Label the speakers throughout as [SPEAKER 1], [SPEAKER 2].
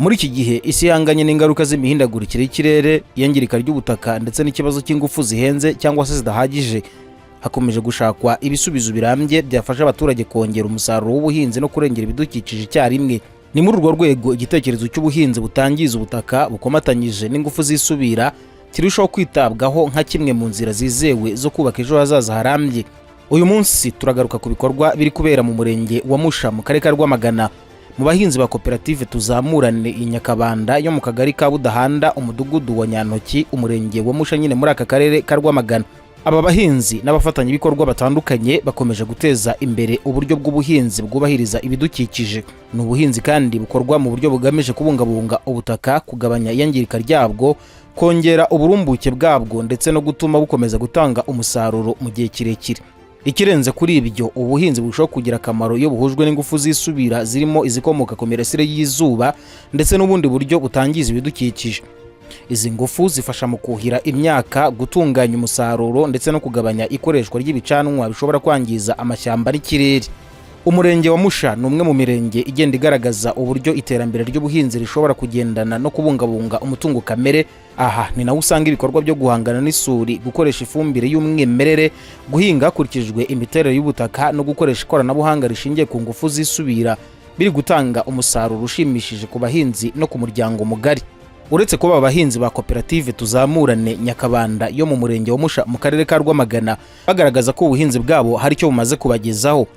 [SPEAKER 1] Muri iki gihe isi yanganye n'ingaruka z'imihindagurikire y'ikirere, iyangirika ry'ubutaka ndetse n'ikibazo cy'ingufu zihenze cyangwa se zidahagije, hakomeje gushakwa ibisubizo birambye byafasha abaturage kongera umusaruro w'ubuhinzi no kurengera ibidukikije icyarimwe. Ni muri urwo rwego igitekerezo cy'ubuhinzi butangiza ubutaka bukomatanyije n'ingufu zisubira kirushaho kwitabwaho nka kimwe mu nzira zizewe zo kubaka ejo hazaza harambye. Uyu munsi turagaruka ku bikorwa biri kubera mu murenge wa Musha mu karere ka Rwamagana mu bahinzi ba koperative Tuzamurane i Nyakabanda yo mu kagari ka Budahanda, umudugudu wa Nyantoki, umurenge wa Musha nyine muri aka karere ka Rwamagana. Aba bahinzi n'abafatanyabikorwa batandukanye bakomeje guteza imbere uburyo bw'ubuhinzi bwubahiriza ibidukikije. Ni ubuhinzi kandi bukorwa mu buryo bugamije kubungabunga ubutaka, kugabanya iyangirika ryabwo, kongera uburumbuke bwabwo ndetse no gutuma bukomeza gutanga umusaruro mu gihe kirekire. Ikirenze kuri ibyo, ubuhinzi burushaho kugira akamaro iyo buhujwe n'ingufu zisubira zirimo izikomoka ku mirasire y'izuba ndetse n'ubundi buryo butangiza ibidukikije. Izi ngufu zifasha mu kuhira imyaka, gutunganya umusaruro ndetse no kugabanya ikoreshwa ry'ibicanwa bishobora kwangiza amashyamba n'ikirere. Umurenge wa Musha ni umwe mu mirenge igenda igaragaza uburyo iterambere ry'ubuhinzi rishobora kugendana no kubungabunga umutungo kamere. Aha ni naho usanga ibikorwa byo guhangana n'isuri, gukoresha ifumbire y'umwimerere, guhinga hakurikijwe imiterere y'ubutaka no gukoresha ikoranabuhanga rishingiye ku ngufu zisubira biri gutanga umusaruro ushimishije ku bahinzi no ku muryango mugari. Uretse kuba abahinzi ba koperative Tuzamurane Nyakabanda yo mu murenge wa Musha mu karere ka Rwamagana bagaragaza ko ubuhinzi bwabo hari icyo bumaze kubagezaho,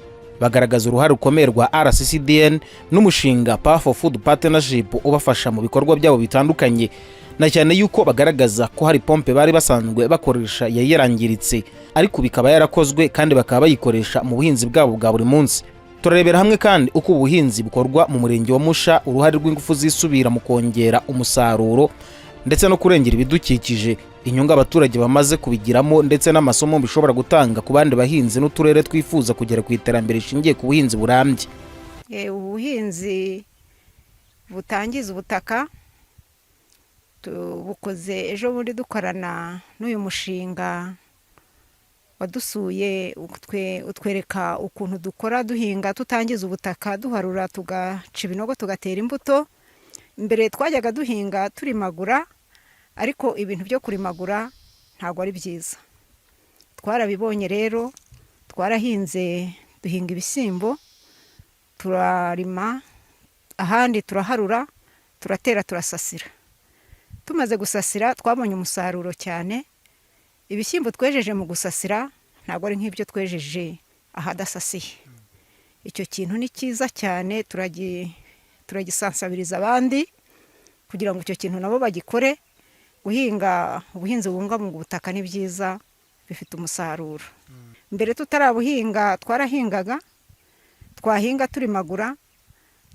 [SPEAKER 1] bagaragaza uruhare rukomeye rwa RCCDN n'umushinga Power for Food Partnership ubafasha mu bikorwa byabo bitandukanye, na cyane yuko bagaragaza ko hari pompe bari basanzwe bakoresha yari yarangiritse ariko bikaba yarakozwe kandi bakaba bayikoresha mu buhinzi bwabo bwa buri munsi. Turarebera hamwe kandi uko ubuhinzi bukorwa mu murenge wa Musha, uruhare rw'ingufu zisubira mu kongera umusaruro ndetse no kurengera ibidukikije, inyungu abaturage bamaze kubigiramo ndetse n'amasomo bishobora gutanga ku bandi bahinzi n'uturere twifuza kugera ku iterambere rishingiye ku buhinzi burambye.
[SPEAKER 2] Ubuhinzi butangiza ubutaka bukoze ejo bundi dukorana n'uyu mushinga wadusuye, utwereka ukuntu dukora duhinga tutangiza ubutaka, duharura tugaca ibinogo tugatera imbuto. Mbere twajyaga duhinga turimagura, ariko ibintu byo kurimagura ntabwo ari byiza. Twarabibonye rero, twarahinze duhinga ibishyimbo, turarima, ahandi turaharura, turatera, turasasira. Tumaze gusasira twabonye umusaruro cyane. Ibishyimbo twejeje mu gusasira ntabwo ari nk'ibyo twejeje ahadasasiye. Icyo kintu ni cyiza cyane, turagisansabiriza abandi kugira ngo icyo kintu nabo bagikore. Guhinga ubuhinzi bubungabunga ubutaka ni byiza, bifite umusaruro. Mbere tutarabuhinga twarahingaga, twahinga turimagura,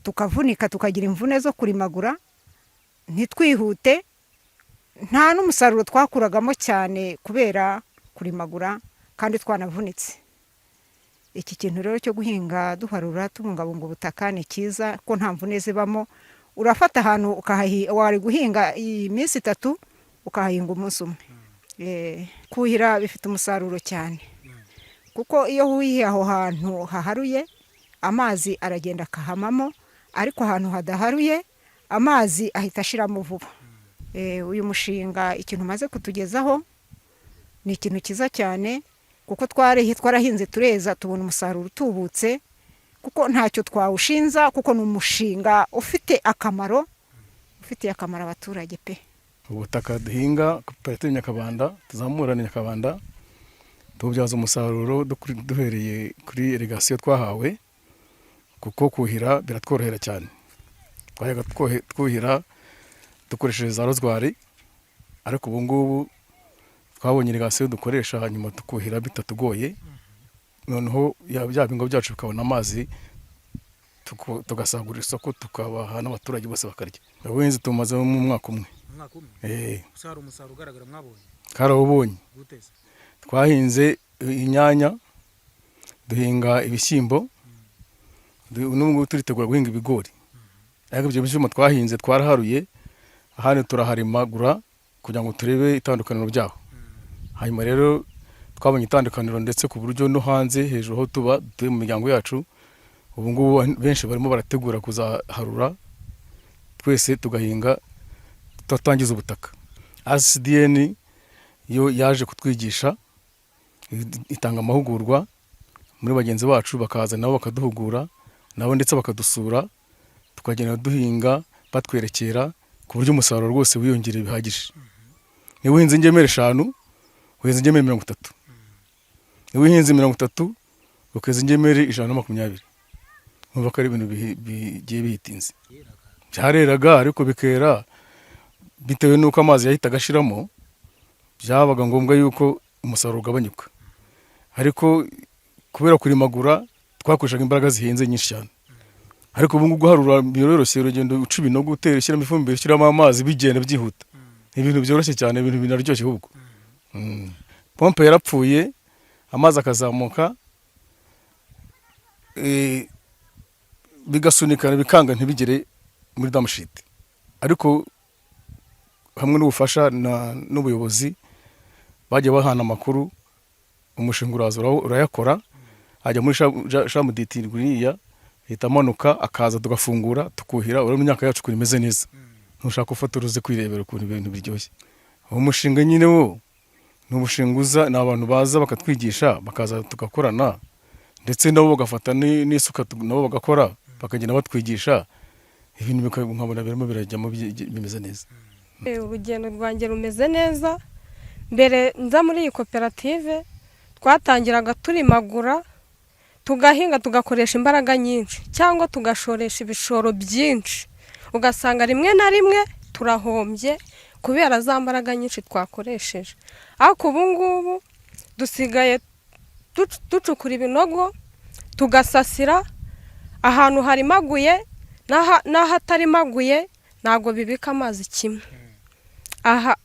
[SPEAKER 2] tukavunika, tukagira imvune zo kurimagura, ntitwihute, nta n'umusaruro twakuragamo cyane kubera kurimagura kandi twanavunitse. Iki kintu rero cyo guhinga duharura tubungabunga ubutaka ni cyiza ko nta mvune zibamo. Urafata ahantu wari guhinga iminsi 3 ukahahinga umunsi umwe. Kuhira bifite umusaruro cyane, kuko iyo wuhiye aho hantu haharuye amazi aragenda akahamamo, ariko ahantu hadaharuye amazi ahita ashiramo vuba. Uyu mushinga ikintu maze kutugezaho ni ikintu cyiza cyane, kuko twarahinze tureza, tubona umusaruro utubutse, kuko ntacyo twawushinza, kuko ni umushinga ufitiye akamaro abaturage pe.
[SPEAKER 3] Ubutaka duhinga koperative Nyakabanda, Tuzamurane Nyakabanda, tububyaza umusaruro duhereye kuri irigasiyo twahawe, kuko kuhira biratworohera cyane. Twayaga twuhira dukoresheje za rozwari, ariko ubu ngubu twabonye irigasiyo dukoresha, hanyuma tukuhira bitatugoye. Noneho bya bingo byacu bikabona amazi, tugasagurira isoko, tukabaha n'abaturage bose bakarya. Ubuhinzi tumaze mu mwaka umwe.
[SPEAKER 1] Umusaruro ugaragara mwabonye?
[SPEAKER 3] Karawubonye. Twahinze inyanya, duhinga ibishyimbo, n'ubu turitegura guhinga ibigori. Ariko ibyo bishyimbo twahinze twaraharuye, ahandi turaharimagura kugira ngo turebe itandukaniro byaho. Hanyuma rero twabonye itandukaniro ndetse ku buryo no hanze hejuru aho tuba mu miryango yacu, ubu ngubu benshi barimo barategura kuzaharura twese tugahinga tutangiza ubutaka. RCDN yo yaje kutwigisha, itanga amahugurwa muri bagenzi bacu, bakaza nabo bakaduhugura nabo ndetse bakadusura, tukagenda duhinga batwerekera ku buryo umusaruro rwose wiyongereye bihagije. Niba uhinze ingemeri 5 uhinze ingemeri 30, niba uhinze 30 ukeza ingemeri 120. Numva ko ari ibintu bigiye bihitinze. Byareraga ariko bikera bitewe nuko amazi yahita agashiramo, byabaga ngombwa yuko umusaruro ugabanyuka. Ariko kubera kurimagura twakoreshaga imbaraga zihenze nyinshi cyane. Ariko ubu ngubu harura biroroshye, urugendo uca ibinogo, utera ushyiramo ifumbire, ushyiramo amazi, bigenda byihuta. Ibintu byoroshye cyane, ibintu binaryoshye ahubwo. Pompe yarapfuye, amazi akazamuka, bigasunikana bikanga ntibigere muri damushit. Ariko hamwe n'ubufasha n'ubuyobozi bagiye bahana amakuru, umushinga uraza urayakora, ajya muri shamuditi guriya, hita amanuka akaza tugafungura tukuhira, uri mu myaka yacu kuri imeze neza. Ntushaka ufata uruze kwirebera ukuntu ibintu biryoshye. Uwo mushinga nyine wo ni umushinga uza, ni abantu baza bakatwigisha, bakaza tugakorana, ndetse nabo bagafata n'isuka nabo bagakora, bakagenda batwigisha, ibintu nkabona birimo birajyamo bimeze neza.
[SPEAKER 4] Urugendo rwanjye rumeze neza. Mbere nza muri iyi koperative twatangiraga turimagura, tugahinga tugakoresha imbaraga nyinshi, cyangwa tugashoresha ibishoro byinshi, ugasanga rimwe na rimwe turahombye kubera za mbaraga nyinshi twakoresheje. Ariko ubu ngubu dusigaye ducukura ibinogo, tugasasira ahantu harimaguye n'ahatarimaguye, ntabwo bibika amazi kimwe.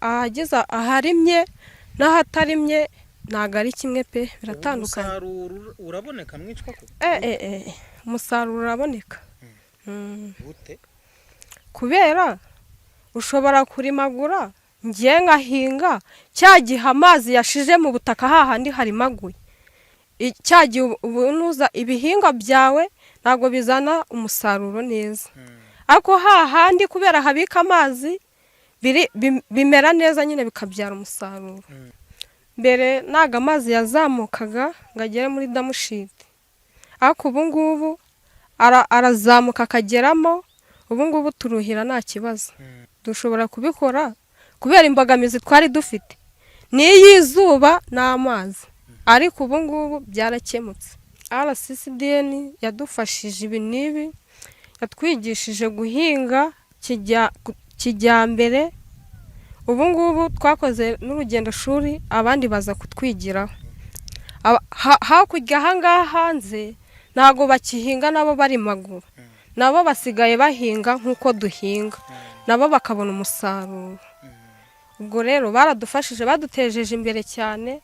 [SPEAKER 4] Ahageza aharimye n'ahatarimye ntabwo ari kimwe pe, biratandukanye.
[SPEAKER 1] Umusaruro uraboneka mwicwa ko?
[SPEAKER 4] Umusaruro uraboneka. Kubera ushobora kurimagura, ngiye ngahinga, cyagihe amazi yashije mu butaka hahandi harimaguye, cyagihe ubunuza ibihinga byawe ntabwo bizana umusaruro neza. Ariko hahandi kubera habika amazi bimera neza nyine bikabyara umusaruro. Mbere ntago amazi yazamukaga ngagera muri damushiti, ariko ubu ngubu arazamuka akageramo. Ubu ngubu turuhira nta kibazo, dushobora kubikora kubera imbogamizi twari dufite n'iy'izuba n'amazi, ariko ubu ngubu byarakemutse. RCDN yadufashije ibi n'ibi, yatwigishije guhinga kijyambere. Ubu ngubu twakoze n'urugendo shuri, abandi baza kutwigiraho. Hakurya ahangaha hanze ntago bakihinga, nabo barimagura, nabo basigaye bahinga nk'uko duhinga, nabo bakabona umusaruro. Ubwo rero baradufashije, badutejeje imbere cyane.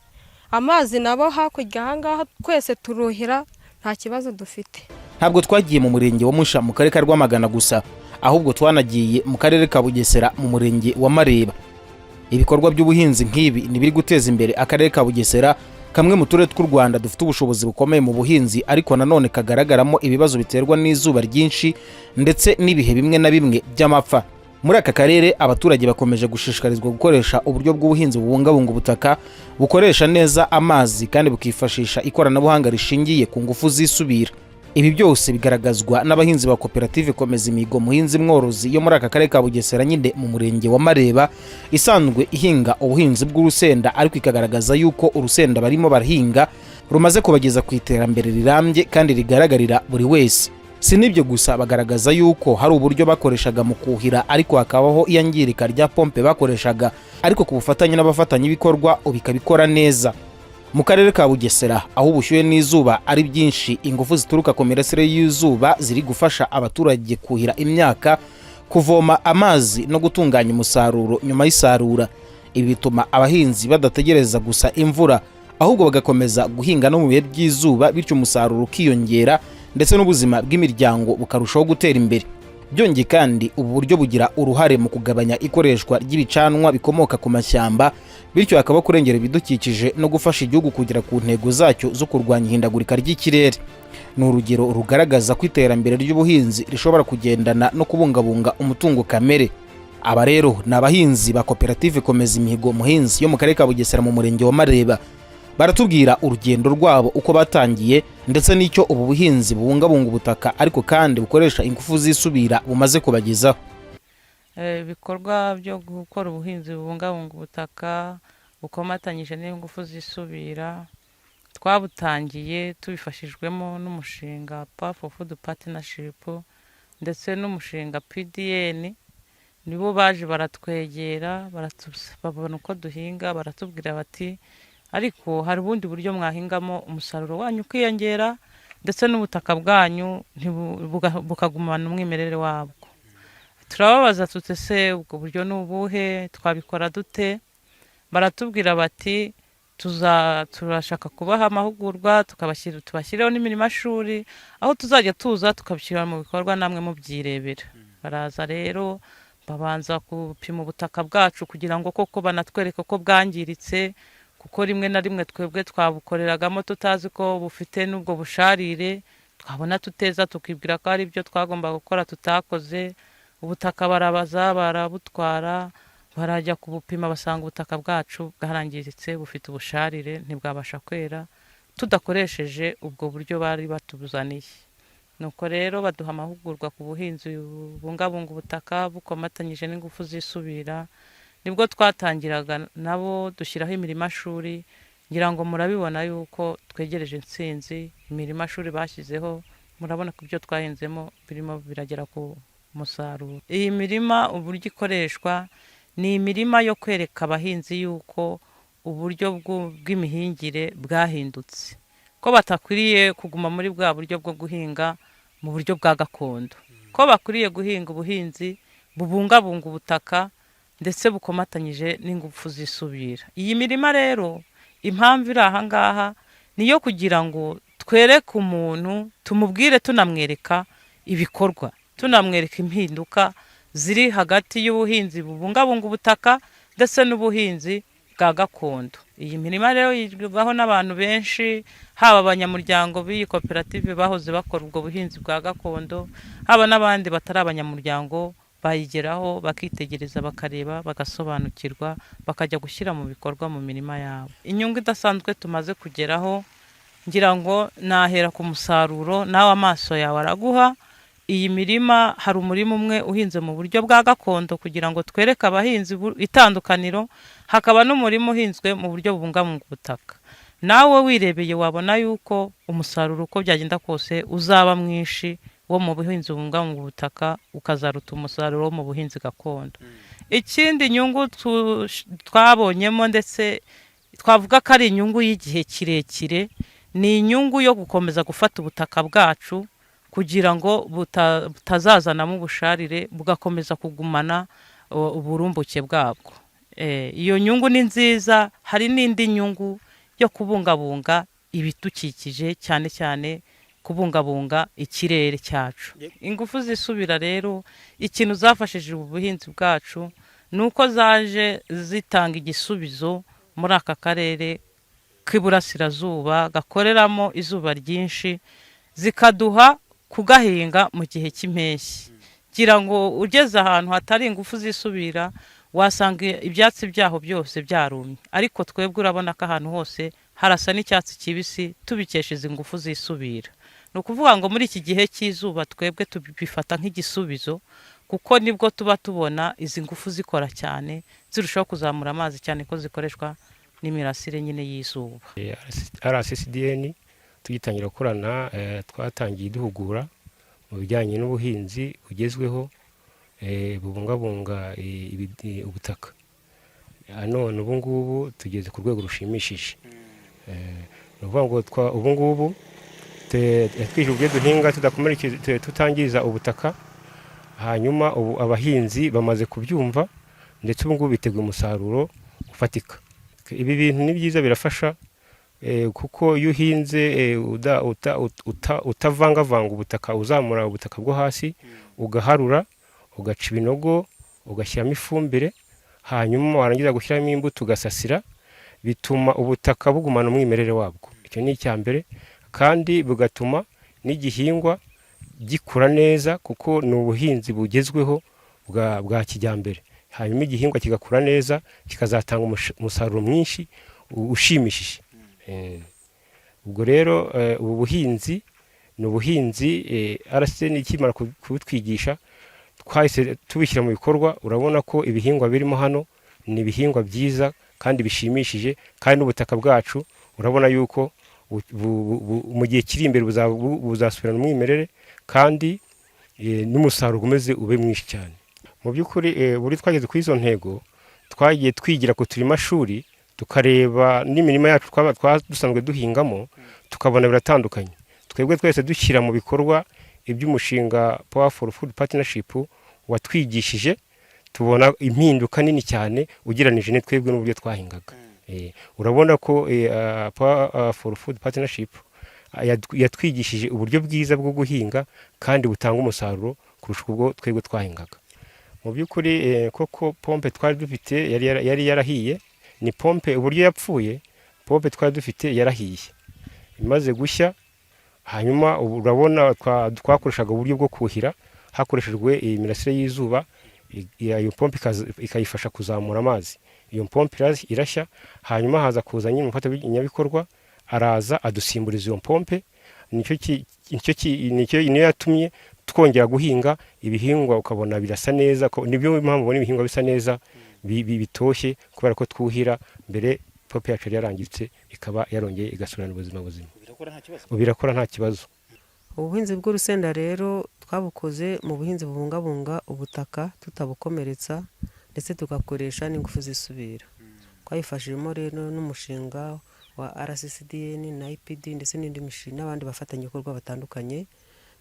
[SPEAKER 4] Amazi nabo hakurya ahangaha twese turuhira nta kibazo dufite.
[SPEAKER 1] Ntabwo twagiye mu murenge wa Musha mu karere ka Rwamagana gusa, ahubwo twanagiye mu karere ka Bugesera mu murenge wa Mareba. Ibikorwa by'ubuhinzi nk'ibi ni biri guteza imbere akarere ka Bugesera, kamwe mu turere tw'u Rwanda dufite ubushobozi bukomeye mu buhinzi, ariko nanone kagaragaramo ibibazo biterwa n'izuba ryinshi ndetse n'ibihe bimwe na bimwe by'amapfa. Muri aka karere abaturage bakomeje gushishikarizwa gukoresha uburyo bw'ubuhinzi bubungabunga ubutaka, bukoresha neza amazi kandi bukifashisha ikoranabuhanga rishingiye ku ngufu zisubira. Ibi byose bigaragazwa n'abahinzi ba koperative Komeza Imihigo Muhinzi Mworozi yo muri aka karere ka Bugesera nyine mu murenge wa Mareba, isanzwe ihinga ubuhinzi bw'urusenda, ariko ikagaragaza yuko urusenda barimo barahinga rumaze kubageza ku iterambere rirambye kandi rigaragarira buri wese. Si nibyo gusa, bagaragaza yuko hari uburyo bakoreshaga mu kuhira ariko hakabaho iyangirika rya pompe bakoreshaga, ariko ku bufatanye n'abafatanyabikorwa ubikabikora neza. Mu karere ka Bugesera aho ubushyuhe n'izuba ari byinshi, ingufu zituruka ku mirasire y'izuba ziri gufasha abaturage kuhira imyaka, kuvoma amazi no gutunganya umusaruro nyuma y'isarura. Ibi bituma abahinzi badategereza gusa imvura, ahubwo bagakomeza guhinga no mu bihe by'izuba, bityo umusaruro ukiyongera ndetse n'ubuzima bw'imiryango bukarushaho gutera imbere. byongeye kandi ubu buryo bugira uruhare mu kugabanya ikoreshwa ry'ibicanwa bikomoka ku mashyamba, bityo hakaba kurengera ibidukikije no gufasha igihugu kugera ku ntego zacyo zo kurwanya ihindagurika ry'ikirere. Ni urugero rugaragaza ko iterambere ry'ubuhinzi rishobora kugendana no kubungabunga umutungo kamere. Aba rero ni abahinzi ba koperative Komeza Imihigo Muhinzi yo mu karere ka Bugesera mu murenge wa Mareba. Baratubwira urugendo rwabo uko batangiye ndetse n'icyo ubu buhinzi bubungabunga ubutaka ariko kandi bukoresha ingufu zisubira bumaze kubagezaho.
[SPEAKER 5] Ibikorwa byo gukora ubuhinzi bubungabunga ubutaka bukomatanyije n'ingufu zisubira twabutangiye tubifashijwemo n'umushinga Power for Food Partnership ndetse n'umushinga PDN. Nibo baje baratwegera babona uko duhinga, baratubwira bati ariko hari ubundi buryo mwahingamo umusaruro wanyu ukiyongera ndetse n'ubutaka bwanyu bukagumana umwimerere wabwo. Turababaza tutese ubwo buryo n'ubuhe, twabikora dute? Baratubwira bati turashaka kubaha amahugurwa, tubashyireho n'imirima shuri aho tuzajya tuza tukabishyira mu bikorwa namwe mubyirebera. Baraza rero babanza gupima ubutaka bwacu kugira ngo koko banatwereke ko bwangiritse, kuko rimwe na rimwe twebwe twabukoreragamo tutazi ko bufite n'ubwo busharire, twabona tuteza tukibwira ko ari byo twagomba gukora tutakoze. Ubutaka barabaza barabutwara, barajya kubupima basanga ubutaka bwacu bwarangiritse, bufite ubusharire, ntibwabasha kwera tudakoresheje ubwo buryo bari batubuzaniye. Nuko rero baduha amahugurwa ku buhinzi bungabunga ubutaka bukomatanyije n'ingufu zisubira. Nibwo twatangiraga nabo dushyiraho imirima shuri, ngira ngo murabibona yuko twegereje intsinzi. Imirima shuri bashyizeho murabona ko ibyo twahinzemo birimo biragera ku musaruro. Iyi mirima uburyo ikoreshwa ni imirima yo kwereka abahinzi yuko uburyo bw'imihingire bwahindutse, ko batakwiriye kuguma muri bwa buryo bwo guhinga mu buryo bwa gakondo, ko bakwiriye guhinga ubuhinzi bubungabunga ubutaka ndetse bukomatanyije n'ingufu zisubira. Iyi mirima rero impamvu iri aha ngaha niyo kugira ngo twereke umuntu, tumubwire tunamwereka ibikorwa, tunamwereka impinduka ziri hagati y'ubuhinzi bubungabunga ubutaka ndetse n'ubuhinzi bwa gakondo. Iyi mirima rero yigirwaho n'abantu benshi, haba abanyamuryango b'iyi koperative bahoze bakora ubwo buhinzi bwa gakondo, haba n'abandi batari abanyamuryango bayigeraho bakitegereza, bakareba, bagasobanukirwa, bakajya gushyira mu bikorwa mu mirima yabo. Inyungu idasanzwe tumaze kugeraho, ngira ngo nahera ku musaruro, nawe amaso yawe araguha. Iyi mirima hari umurima umwe uhinze mu buryo bwa gakondo kugira ngo twereke abahinzi itandukaniro, hakaba n'umurima uhinzwe mu buryo bubungabunga ubutaka. Nawe wirebeye wabona yuko umusaruro uko byagenda kose uzaba mwinshi wo mu buhinzi bubungabunga ubutaka ukazaruta umusaruro wo mu buhinzi gakondo. Ikindi nyungu twabonyemo ndetse twavuga ko ari inyungu y'igihe kirekire, ni inyungu yo gukomeza gufata ubutaka bwacu kugira ngo butazazanamo ubusharire, bugakomeza kugumana uburumbuke bwabwo. Iyo nyungu ni nziza. Hari n'indi nyungu yo kubungabunga ibidukikije, cyane cyane kubungabunga ikirere cyacu. Ingufu zisubira rero ikintu zafashije ubu buhinzi bwacu ni uko zaje zitanga igisubizo muri aka karere k'iburasirazuba gakoreramo izuba ryinshi, zikaduha kugahinga mu gihe cy'impeshyi. Gira ngo ugeze ahantu hatari ingufu zisubira wasanga ibyatsi byaho byose byarumye, ariko twebwe urabona ko ahantu hose harasa n'icyatsi kibisi tubikesha izi ngufu zisubira. Ni ukuvuga ngo muri iki gihe cy'izuba twebwe tubifata nk'igisubizo, kuko nibwo tuba tubona izi ngufu zikora cyane, zirushaho kuzamura amazi cyane ko zikoreshwa n'imirasire nyine y'izuba.
[SPEAKER 6] RCCDN tugitangira gukorana twatangiye duhugura mu bijyanye n'ubuhinzi bugezweho bubungabunga ubutaka. None ubu ngubu tugeze ku rwego rushimishije. Ni ukuvuga ngo ubu ngubu twije uburyo duhinga tutangiza ubutaka, hanyuma ubu abahinzi bamaze kubyumva ndetse ubu ngubu biteguye umusaruro ufatika. Ibi bintu ni byiza, birafasha kuko iyo uhinze utavangavanga ubutaka, uzamura ubutaka bwo hasi ugaharura, ugaca ibinogo, ugashyiramo ifumbire, hanyuma warangiza gushyiramo imbuto ugasasira, bituma ubutaka bugumana umwimerere wabwo. Icyo ni icya mbere, kandi bigatuma n'igihingwa gikura neza, kuko ni ubuhinzi bugezweho bwa kijyambere. Hanyuma igihingwa kigakura neza, kikazatanga umusaruro mwinshi ushimishije. Ubwo rero ubu buhinzi ni ubuhinzi RCN ikimara kubutwigisha twahise tubishyira mu bikorwa. Urabona ko ibihingwa birimo hano ni ibihingwa byiza kandi bishimishije, kandi n'ubutaka bwacu urabona yuko mu gihe kiri imbere buzasubirana umwimerere, kandi n'umusaruro umeze ube mwinshi cyane. Mu by'ukuri buri twageze kuri izo ntego, twagiye twigira ku turima shuri, tukareba n'imirima yacu dusanzwe duhingamo, tukabona biratandukanye. Twebwe twese dushyira mu bikorwa iby'umushinga Powerful Food Partnership watwigishije, tubona impinduka nini cyane ugereranije ne twebwe n'uburyo twahingaga. Urabona ko Powerful Food Partnership yatwigishije uburyo bwiza bwo guhinga kandi butanga umusaruro kurusha ubwo twebwe twahingaga. Mu by'ukuri koko pompe twari dufite yari yarahiye, ni pompe uburyo yapfuye, pompe twari dufite yarahiye imaze gushya. Hanyuma urabona twakoreshaga uburyo bwo kuhira hakoreshejwe imirasire y'izuba, iyo pompe ikayifasha kuzamura amazi. Iyo pompe irashya, hanyuma haza kuza nyine umufatanyabikorwa araza adusimburiza iyo pompe. Niyo yatumye twongera guhinga ibihingwa, ukabona birasa neza. Nibyo mpamvu ubona ibihingwa bisa neza bitoshye, kubera ko twuhira. Mbere pompe yacu yari yarangitse, ikaba yarongeye igasubirana ubuzima buzima. Birakora nta kibazo.
[SPEAKER 7] Ubuhinzi bw'urusenda rero twabukoze mu buhinzi bubungabunga ubutaka tutabukomeretsa, ndetse tugakoresha n'ingufu zisubira. Twayifashijemo rero n'umushinga wa RCCDN na IPD ndetse n'indi mishinga n'abandi bafatanyabikorwa batandukanye.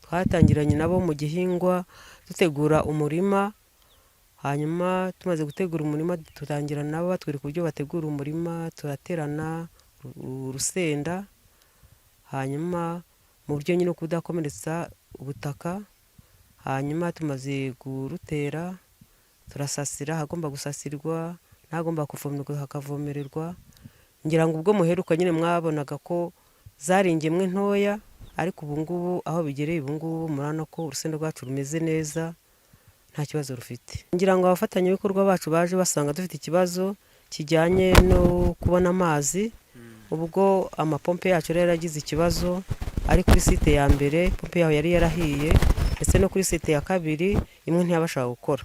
[SPEAKER 7] Twatangiranye nabo mu gihingwa dutegura umurima, hanyuma tumaze gutegura umurima tutangira nabo batwereka uburyo bategura umurima, turaterana urusenda, hanyuma mu buryo nyine kudakomeretsa ubutaka. Hanyuma tumaze kurutera turasasira, hagomba gusasirwa, ntagomba kuvomererwa hakavomererwa. Ngira ngo ubwo muheruka nyine mwabonaga ko zari ingemwe ntoya, ariko ubu ngubu aho bigereye ubu ngubu murabona ko urusenda rwacu rumeze neza, nta kibazo rufite. Ngira ngo abafatanyabikorwa bacu baje basanga dufite ikibazo kijyanye no kubona amazi. Ubwo amapompe yacu rero yaragize ikibazo, ari kuri site ya mbere pompe yaho yari yarahiye, ndetse no kuri site ya kabiri imwe ntiyabashaga gukora.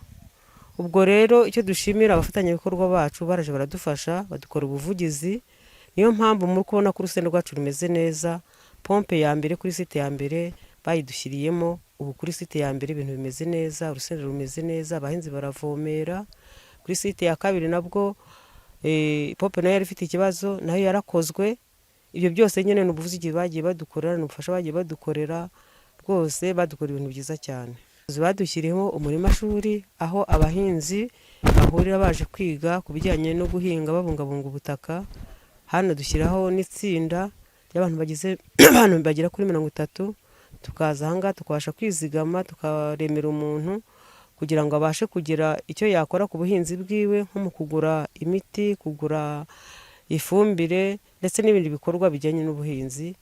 [SPEAKER 7] Ubwo rero icyo dushimira abafatanyabikorwa bacu, baraje baradufasha badukora ubuvugizi. Niyo mpamvu muri kubona ko urusenda rwacu rumeze neza. Pompe ya mbere kuri site ya mbere bayidushyiriyemo, ubu kuri site ya mbere ibintu bimeze neza, urusenda rumeze neza, abahinzi baravomera. Kuri site ya kabiri nabwo pompe nayo yari ifite ikibazo, nayo yarakozwe. Ibyo byose nyine ni ubuvugizi bagiye badukorera, ni ubufasha bagiye badukorera, rwose badukora ibintu byiza cyane. Badushyiriyeho umurima shuri, aho abahinzi bahurira baje kwiga ku bijyanye no guhinga babungabunga ubutaka. Hano dushyiraho n'itsinda ry'abantu bagera kuri 30, tukaza aha ngaha tukabasha kwizigama, tukaremera umuntu kugira ngo abashe kugira icyo yakora ku buhinzi bwiwe, nko mu kugura imiti, kugura ifumbire, ndetse n'ibindi bikorwa bijyanye n'ubuhinzi.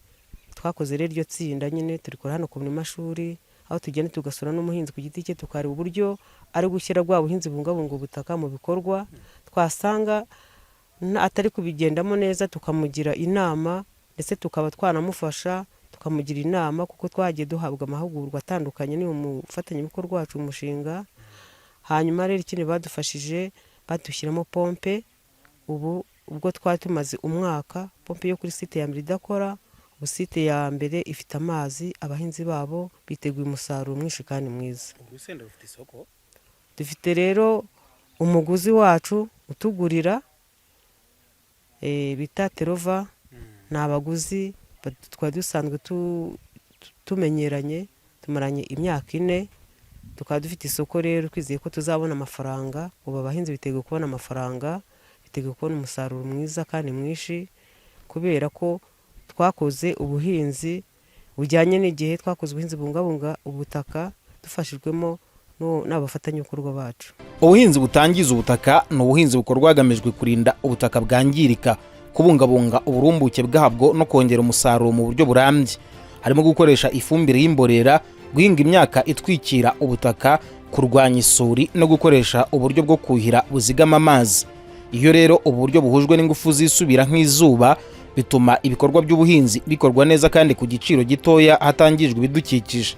[SPEAKER 7] Twakoze rero iryo tsinda nyine turikora hano ku murima shuri, aho tugenda tugasura n'umuhinzi ku giti cye, tukareba uburyo ari gushyira bwa buhinzi bungabunga ubutaka mu bikorwa. Twasanga atari kubigendamo neza tukamugira inama, ndetse tukaba twanamufasha tukamugira inama, kuko twagiye duhabwa amahugurwa atandukanye ni umufatanyabikorwa wacu umushinga. Hanyuma rero ikindi badufashije, badushyiramo pompe. Ubwo twari tumaze umwaka pompe yo kuri site ya mbere idakora, ubu site ya mbere ifite amazi, abahinzi babo biteguye umusaruro mwinshi kandi mwiza. Dufite rero umuguzi wacu utugurira bita Terova. Ni abaguzi twari dusanzwe tumenyeranye, tumaranye imyaka 4, tukaba dufite isoko rero twizeye ko tuzabona amafaranga. Ubu abahinzi biteguye kubona amafaranga, biteguye kubona umusaruro mwiza kandi mwinshi. kubera ko twakoze ubuhinzi bujyanye n'igihe, twakoze ubuhinzi bubungabunga ubutaka dufashijwemo n'abafatanyabikorwa bacu.
[SPEAKER 1] Ubuhinzi butangiza ubutaka ni ubuhinzi bukorwa hagamijwe kurinda ubutaka bwangirika, kubungabunga uburumbuke bwabwo no kongera umusaruro mu buryo burambye. Harimo gukoresha ifumbire y'imborera, guhinga imyaka itwikira ubutaka, kurwanya isuri no gukoresha uburyo bwo kuhira buzigama amazi. Iyo rero ubu buryo buhujwe n'ingufu zisubira nk'izuba, bituma ibikorwa by'ubuhinzi bikorwa neza kandi ku giciro gitoya hatangijwe ibidukikije.